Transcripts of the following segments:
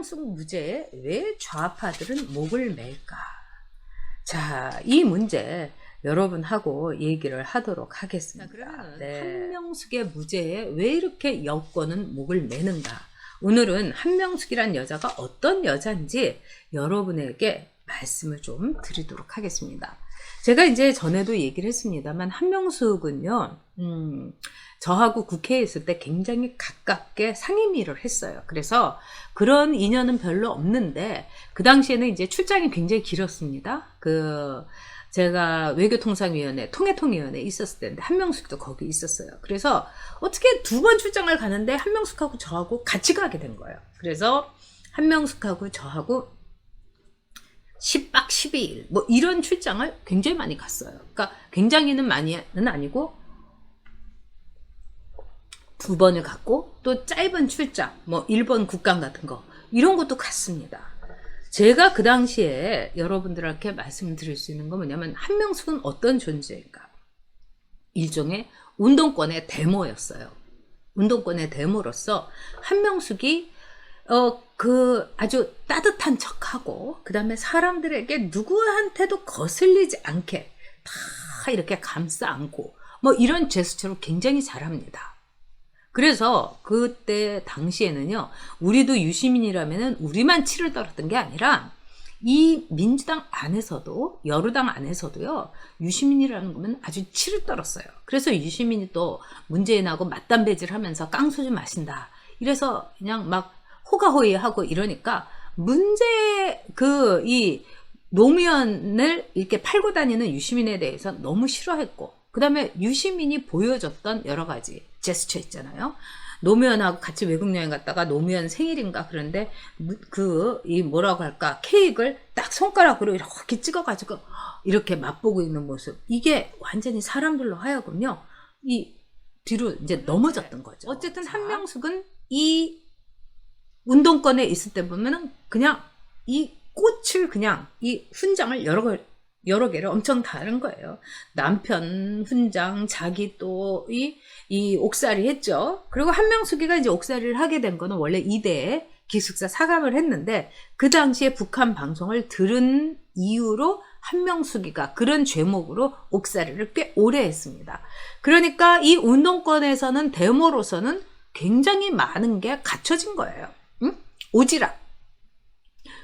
한명숙 무죄에 왜 좌파들은 목을 맬까? 자, 이 문제 여러분하고 얘기를 하도록 하겠습니다. 그러면 한명숙의 무죄에 왜 이렇게 여권은 목을 매는가? 오늘은 한명숙이란 여자가 어떤 여자인지 여러분에게 말씀을 좀 드리도록 하겠습니다. 제가 이제 전에도 얘기를 했습니다만 한명숙은요, 저하고 국회에 있을 때 굉장히 가깝게 상임위를 했어요. 그래서 그런 인연은 별로 없는데 그 당시에는 이제 출장이 굉장히 길었습니다. 제가 외교통상위원회, 통일통위원회에 있었을 때인데 한명숙도 거기 있었어요. 그래서 어떻게 2번 출장을 가는데 한명숙하고 저하고 같이 가게 된 거예요. 그래서 한명숙하고 저하고 10박 12일 뭐 이런 출장을 굉장히 많이 갔어요. 그러니까 굉장히는 많이는 아니고 2번을 갔고 또 짧은 출장 뭐 일본 국감 같은 거 이런 것도 갔습니다. 제가 그 당시에 여러분들한테 말씀드릴 수 있는 건 뭐냐면 한명숙은 어떤 존재인가? 일종의 운동권의 데모였어요. 운동권의 데모로서 한명숙이 아주 따뜻한 척하고 그 다음에 사람들에게 누구한테도 거슬리지 않게 다 이렇게 감싸 안고 뭐 이런 제스처를 굉장히 잘합니다. 그래서 그때 당시에는요, 우리도 유시민이라면은 우리만 치를 떨었던 게 아니라 이 민주당 안에서도 여루당 안에서도요, 유시민이라는 거면 아주 치를 떨었어요. 그래서 유시민이 또 문재인하고 맞담배질 하면서 깡소주 마신다. 이래서 그냥 막 호가호위하고 이러니까 이 노무현을 이렇게 팔고 다니는 유시민에 대해서 너무 싫어했고, 그 다음에 유시민이 보여줬던 여러 가지 제스처 있잖아요. 노무현하고 같이 외국 여행 갔다가 노무현 생일인가 그런데 뭐라고 할까, 케이크를 딱 손가락으로 이렇게 찍어가지고 이렇게 맛보고 있는 모습, 이게 완전히 사람들로 하여금요 이 뒤로 이제 넘어졌던 거죠. 어쨌든 한명숙은 이 운동권에 있을 때 보면은 그냥 이 꽃을 그냥 이 훈장을 여러 개를 엄청 다른 거예요. 남편 훈장, 자기 또 이 옥살이 했죠. 그리고 한명숙이가 이제 옥살이를 하게 된 거는 원래 이대 기숙사 사감을 했는데 그 당시에 북한 방송을 들은 이유로 한명숙이가 그런 죄목으로 옥살이를 꽤 오래 했습니다. 그러니까 이 운동권에서는 데모로서는 굉장히 많은 게 갖춰진 거예요. 응? 오지랖,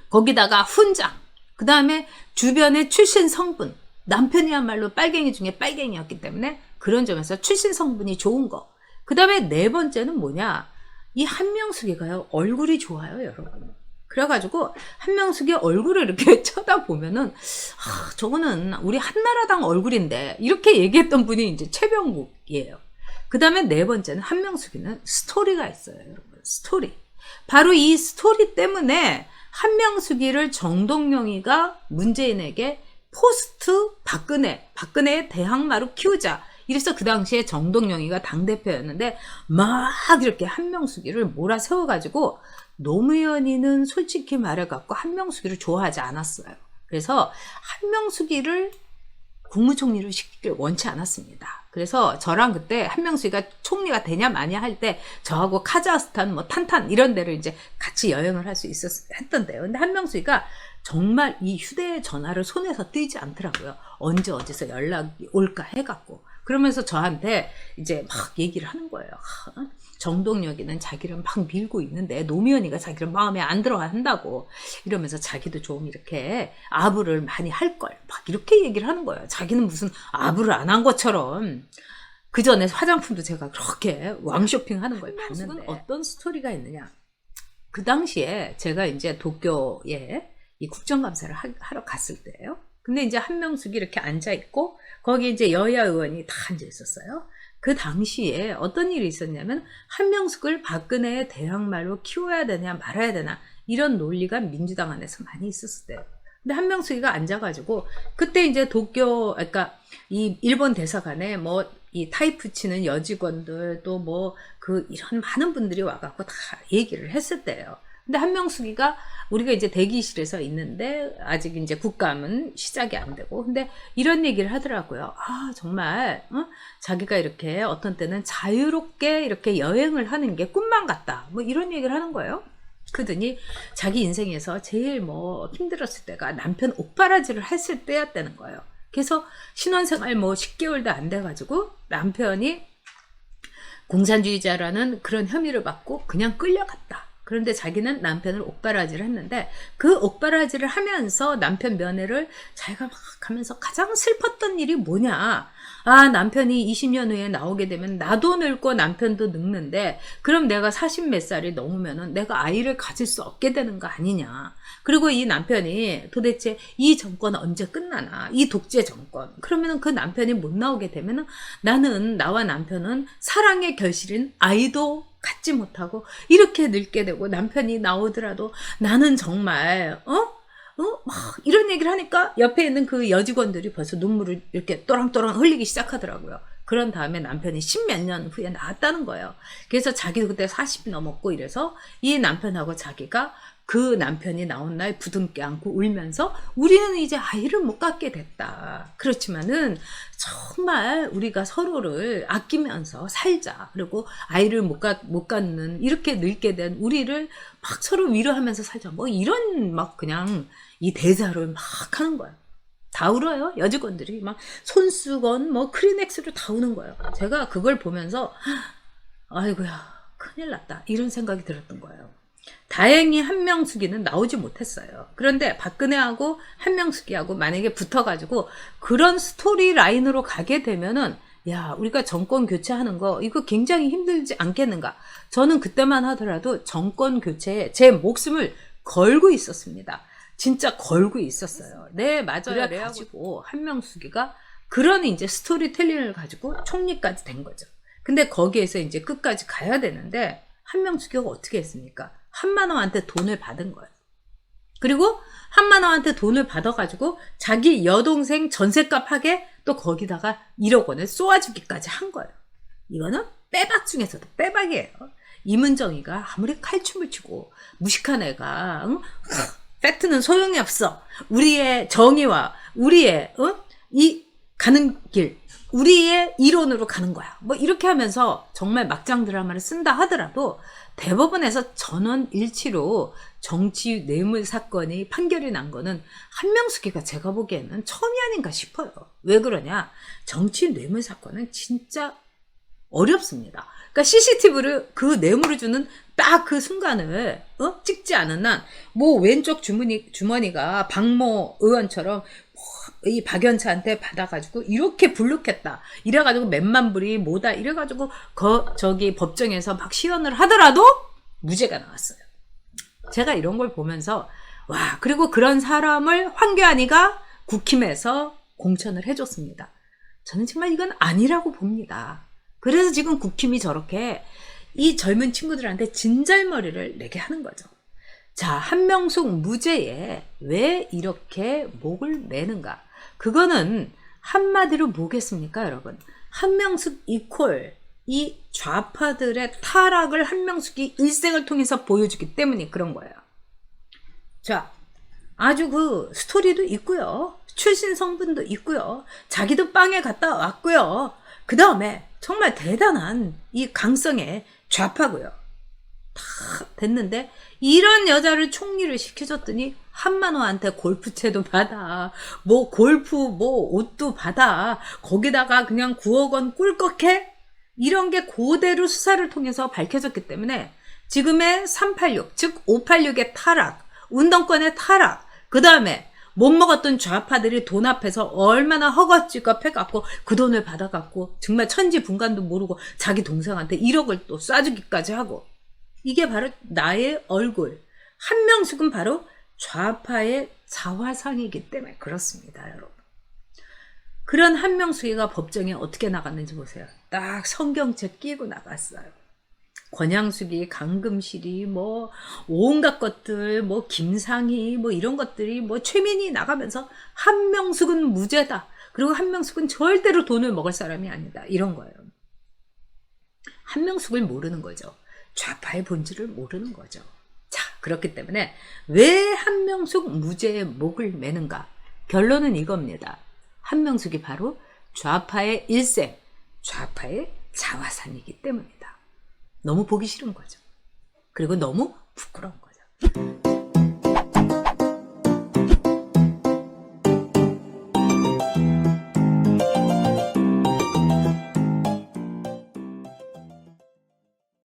거기다가 훈장, 그 다음에 주변의 출신 성분, 남편이야말로 빨갱이 중에 빨갱이였기 때문에 그런 점에서 출신 성분이 좋은 거. 그 다음에 4번째는 뭐냐, 이 한명숙이가요 얼굴이 좋아요, 여러분. 그래가지고 한명숙의 얼굴을 이렇게 쳐다보면은 저거는 우리 한나라당 얼굴인데 이렇게 얘기했던 분이 이제 최병국이에요. 그 다음에 4번째는 한명숙이는 스토리가 있어요, 여러분. 스토리. 바로 이 스토리 때문에 한명숙이를 정동영이가 문재인에게 포스트 박근혜의 대항마로 키우자. 이래서 그 당시에 정동영이가 당대표였는데 막 이렇게 한명숙이를 몰아세워가지고 노무현이는 솔직히 말해갖고 한명숙이를 좋아하지 않았어요. 그래서 한명숙이를 국무총리를 시키길 원치 않았습니다. 그래서 저랑 그때 한명숙이가 총리가 되냐 마냐 할 때 저하고 카자흐스탄 뭐 탄탄 이런 데를 이제 같이 여행을 할 수 했던데요. 근데 한명숙이가 정말 이 휴대전화를 손에서 떼지 않더라고요. 언제 어디서 연락이 올까 해갖고. 그러면서 저한테 이제 막 얘기를 하는 거예요. 정동영이는 자기를 막 밀고 있는데 노무현이가 자기를 마음에 안 들어 한다고, 이러면서 자기도 좀 이렇게 아부를 많이 할 걸 막 이렇게 얘기를 하는 거예요. 자기는 무슨 아부를 안 한 것처럼. 그 전에 화장품도 제가 그렇게 왕쇼핑 하는 걸 봤는데 어떤 스토리가 있느냐, 그 당시에 제가 이제 도쿄에 이 국정감사를 하러 갔을 때예요. 근데 이제 한명숙이 이렇게 앉아 있고 거기 이제 여야 의원이 다 앉아 있었어요. 그 당시에 어떤 일이 있었냐면 한명숙을 박근혜의 대항마로 키워야 되냐 말아야 되나 이런 논리가 민주당 안에서 많이 있었을 때요. 근데 한명숙이가 앉아가지고 그때 이제 그러니까 이 일본 대사관에 뭐 이 타이프 치는 여직원들 또 뭐 이런 많은 분들이 와갖고 다 얘기를 했을 때예요. 근데 한명숙이가 우리가 이제 대기실에서 있는데 아직 이제 국감은 시작이 안 되고, 근데 이런 얘기를 하더라고요. 정말 자기가 이렇게 어떤 때는 자유롭게 이렇게 여행을 하는 게 꿈만 같다, 뭐 이런 얘기를 하는 거예요. 그러더니 자기 인생에서 제일 뭐 힘들었을 때가 남편 옥바라지를 했을 때였다는 거예요. 그래서 신혼생활 뭐 10개월도 안 돼가지고 남편이 공산주의자라는 그런 혐의를 받고 그냥 끌려갔다. 그런데 자기는 남편을 옥바라지를 했는데 그 옥바라지를 하면서 남편 면회를 자기가 막 하면서 가장 슬펐던 일이 뭐냐. 아, 남편이 20년 후에 나오게 되면 나도 늙고 남편도 늙는데 그럼 내가 40 몇 살이 넘으면은 내가 아이를 가질 수 없게 되는 거 아니냐. 그리고 이 남편이 도대체 이 정권 언제 끝나나. 이 독재 정권. 그러면은 그 남편이 못 나오게 되면은 나는 나와 남편은 사랑의 결실인 아이도 갖지 못하고 이렇게 늙게 되고 남편이 나오더라도 나는 정말 막 이런 얘기를 하니까 옆에 있는 그 여직원들이 벌써 눈물을 이렇게 또랑또랑 흘리기 시작하더라고요. 그런 다음에 남편이 10몇 년 후에 나왔다는 거예요. 그래서 자기도 그때 40이 넘었고 이래서 이 남편하고 자기가 그 남편이 나온 날 부둥켜 안고 울면서 우리는 이제 아이를 못 갖게 됐다. 그렇지만은 정말 우리가 서로를 아끼면서 살자. 그리고 아이를 못 갖는 이렇게 늙게 된 우리를 막 서로 위로하면서 살자. 뭐 이런 막 그냥 이 대사를 막 하는 거야. 다 울어요. 여직원들이 막 손수건 뭐 크리넥스로 다 우는 거예요. 제가 그걸 보면서 아이고야 큰일 났다 이런 생각이 들었던 거예요. 다행히 한명숙이는 나오지 못했어요. 그런데 박근혜하고 한명숙이하고 만약에 붙어가지고 그런 스토리 라인으로 가게 되면은 야 우리가 정권 교체하는 거 이거 굉장히 힘들지 않겠는가. 저는 그때만 하더라도 정권 교체에 제 목숨을 걸고 있었습니다. 진짜 걸고 있었어요. 네 맞아요. 그래가지고 한명숙이가 그런 이제 스토리텔링을 가지고 총리까지 된 거죠. 근데 거기에서 이제 끝까지 가야 되는데 한명숙이가 어떻게 했습니까? 한만호한테 돈을 받은 거예요. 그리고 한만호한테 돈을 받아가지고 자기 여동생 전셋값 하게 또 거기다가 1억 원을 쏘아주기까지 한 거예요. 이거는 빼박 중에서도 빼박이에요. 이문정이가 아무리 칼춤을 추고 무식한 애가 응? 팩트는 소용이 없어. 우리의 정의와 우리의 이 가는 길 우리의 이론으로 가는 거야. 뭐 이렇게 하면서 정말 막장 드라마를 쓴다 하더라도 대법원에서 전원 일치로 정치 뇌물 사건이 판결이 난 거는 한명숙이가 제가 보기에는 처음이 아닌가 싶어요. 왜 그러냐? 정치 뇌물 사건은 진짜 어렵습니다. 그러니까 CCTV를 그 뇌물을 주는 딱 그 순간을 찍지 않은 한 뭐 왼쪽 주머니가 박모 의원처럼 이 박연차한테 받아가지고 이렇게 불룩했다. 이래가지고 몇만 불이 뭐다. 이래가지고 저기 법정에서 막 시연을 하더라도 무죄가 나왔어요. 제가 이런 걸 보면서 와 그리고 그런 사람을 황교안이가 국힘에서 공천을 해줬습니다. 저는 정말 이건 아니라고 봅니다. 그래서 지금 국힘이 저렇게 이 젊은 친구들한테 진절머리를 내게 하는 거죠. 자, 한명숙 무죄에 왜 이렇게 목을 매는가? 그거는 한마디로 뭐겠습니까, 여러분? 한명숙 이퀄 이 좌파들의 타락을 한명숙이 일생을 통해서 보여주기 때문에 그런 거예요. 자, 아주 그 스토리도 있고요. 출신 성분도 있고요. 자기도 빵에 갔다 왔고요. 그 다음에 정말 대단한 이 강성의 좌파고요. 다 됐는데 이런 여자를 총리를 시켜줬더니 한만호한테 골프채도 받아 뭐 골프 뭐 옷도 받아 거기다가 그냥 9억 원 꿀꺽해 이런 게 그대로 수사를 통해서 밝혀졌기 때문에 지금의 386 즉 586의 타락 운동권의 타락 그 다음에 못 먹었던 좌파들이 돈 앞에서 얼마나 허겁지겁 해갖고 그 돈을 받아갖고 정말 천지분간도 모르고 자기 동생한테 1억을 또 쏴주기까지 하고 이게 바로 나의 얼굴. 한명숙은 바로 좌파의 자화상이기 때문에 그렇습니다, 여러분. 그런 한명숙이가 법정에 어떻게 나갔는지 보세요. 딱 성경책 끼고 나갔어요. 권양숙이, 강금실이, 뭐 온갖 것들, 뭐 김상희, 뭐 이런 것들이 뭐 최민희 나가면서 한명숙은 무죄다. 그리고 한명숙은 절대로 돈을 먹을 사람이 아니다. 이런 거예요. 한명숙을 모르는 거죠. 좌파의 본질을 모르는 거죠. 자, 그렇기 때문에 왜 한명숙 무죄의 목을 매는가? 결론은 이겁니다. 한명숙이 바로 좌파의 일생, 좌파의 자화상이기 때문이다. 너무 보기 싫은 거죠. 그리고 너무 부끄러운 거죠.